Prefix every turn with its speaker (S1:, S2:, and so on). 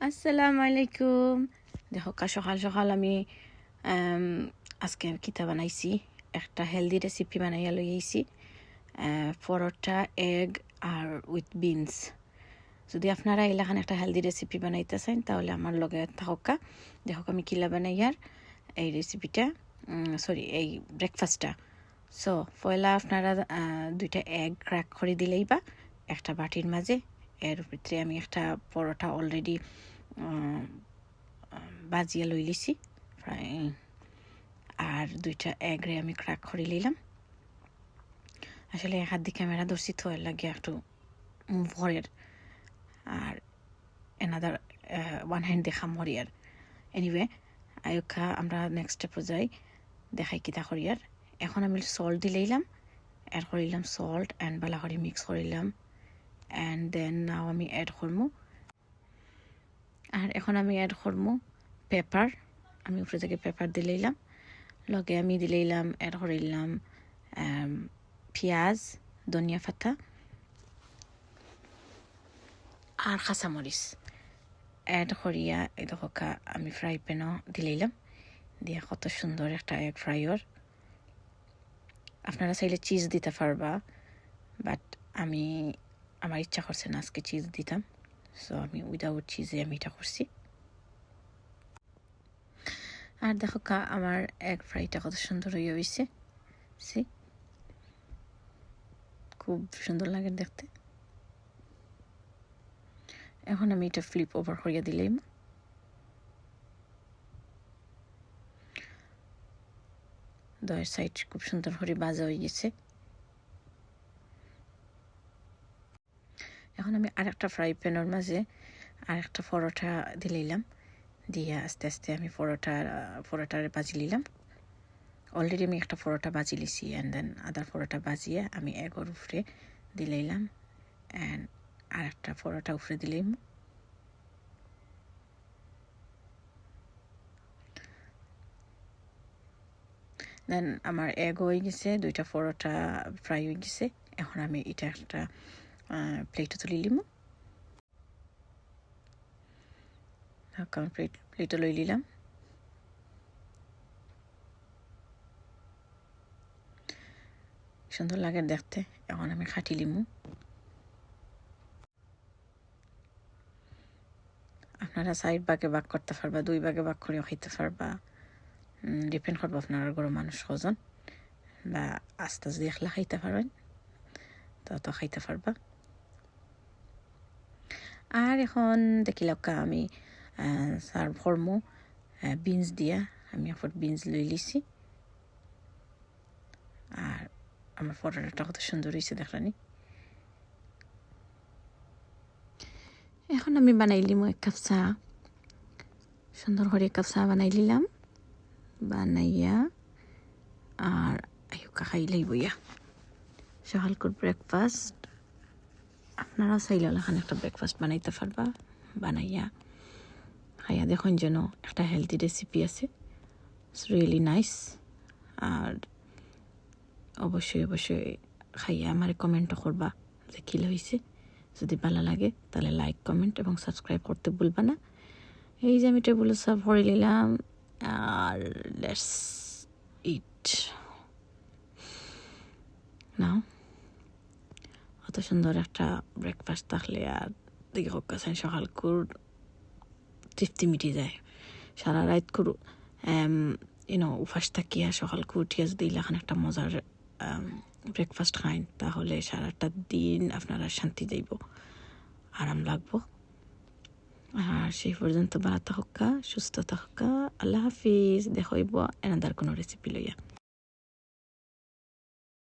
S1: আসসালামু আলাইকুম। দেখো সকাল সকাল আমি আজকে কিতা বানাইছি, একটা হেলদি রেসিপি বানাইয়া লই আইছি। পরোটা, এগ আর উইথ বিনস। যদি আপনারা এলাকান একটা হেলদি রেসিপি বানাইতে চান তাহলে আমার লগে থাকা। দেখো আমি কিলা বানাইয়ার এই রেসিপিটা, এই ব্রেকফাস্টটা। সো পয়লা আপনারা দুইটা এগ ক্র্যাক করে দিলেই বা একটা বাটির মাঝে। এর ভিতরে আমি একটা পরোটা অলরেডি বাজিয়া লই লিছি প্রায়, আর দুইটা এগরে আমি ক্র্যাক করে নিলাম। আসলে হাত দিয়ে ক্যামেরা ধরছি তো এর লাগে একটু ভরের, আর এনাদার ওয়ান হ্যান্ড দেখা মরিয়ার। এনিওয়ে আয়ুকা আমরা নেক্সট স্টেপে যাই, দেখাই কিতা করিয়ার। এখন আমি সল্ট দিলাম, অ্যাড করিলাম সল্ট অ্যান্ড বালা করে মিক্স করিলাম, অ্যান্ড দেন নাও আমি অ্যাড করবো। আর এখন আমি অ্যাড করবো পেপার। আমি উপরে থেকে পেপার দিলাম, লগে আমি দিলাম অ্যাড করিলাম পেঁয়াজ, ধনিয়া পাতা আর কাঁচামরিচ অ্যাড করিয়া এই দেখো আমি ফ্রাই প্যানও দিলাম, দিয়া কত সুন্দর একটা এগ ফ্রাইওর। আপনারা চাইলে চিজ দিতে পারবা, বাট আমার ইচ্ছা করছে না আজকে চিজ দিতাম, সো আমি উইদাউট চিজে আমি এটা করছি। আর দেখো আমার এগ ফ্রাইটা কত সুন্দর হয়ে হয়েছে, খুব সুন্দর লাগে দেখতে। এখন আমি এটা ফ্লিপ ওভার করিয়া দিলাম। দয়ের সাইড খুব সুন্দর করে ভাজা হয়ে গেছে। এখন আমি আরেকটা ফ্রাই প্যানের মাঝে আরেকটা পরোটা দিলাম, দিয়ে আস্তে আস্তে আমি পরোটার ভাজি নিলাম। অলরেডি আমি একটা পরোটা ভাজি লিছি, অ্যান্ড দেন আদার পরোটা ভাজিয়ে আমি এগর উপরে দিলাম, অ্যান্ড আরেকটা পরোটা উপরে দিলাম। দেন আমার এগ হয়ে গেছে, দুইটা পরোটা ফ্রাই হয়ে গেছে। এখন আমি এটা একটা প্লেটে তুলে নিলাম। প্লেটে লই নিলাম। সুন্দর লাগে দেখতে। এখন আমি খাটি লিমু। আপনারা সাইড ভাগে ভাগ করতে পারবা, দুই ভাগে ভাগ করেও খাইতে পারবা, ডিপেন্ড করবো আপনার গরু মানুষ কজন, বা আস্তে যদি একলা খাইতে পারবেন তত খাইতে পারবা। আর এখন দেখিলাম আমি সার্ভ করবো বিনস দিয়া। আমি এখন বিনস লই লিছি, আর আমার পরোটাটা কত সুন্দর হয়েছে দেখলানি। এখন আমি বানাইলিম এক কাপ চা, সুন্দর করে এক কাপ চা বানাই নিলাম, বানাইয়া আর আয়ুকা খাইলেই বইয়া। সকালকার ব্রেকফাস্ট আপনারা চাইলে এখানে একটা ব্রেকফাস্ট বানাইতে পারবা, বানাইয়া খাইয়া দেখুন যেন একটা হেলদি রেসিপি আছে, ইটস রিয়েলি নাইস। আর অবশ্যই অবশ্যই খাইয়া আমার কমেন্টও করবা যে কী হয়েছে। যদি ভালো লাগে তাহলে লাইক, কমেন্ট এবং সাবস্ক্রাইব করতে ভুলবা না। এই যে আমি টেবিলে সার্ভ করে নিলাম, আর লেটস ইট নাও। অত সুন্দর একটা ব্রেকফাস্ট থাকলে আর দিকে কাছেন সকাল করে তৃপ্তি মিটে যায়। সারা রাত করু উপাস থাকিয়া সকাল করে উঠিয়া যদি এলাকান একটা মজার ব্রেকফাস্ট খাইন তাহলে সারাটা দিন আপনারা শান্তি যাইব, আরাম লাগবো। আর সেই পর্যন্ত ভালো থাকা, সুস্থ থাকা। আল্লাহ হাফিজ। দেখা হইব এনাদার কোনো রেসিপি লইয়া।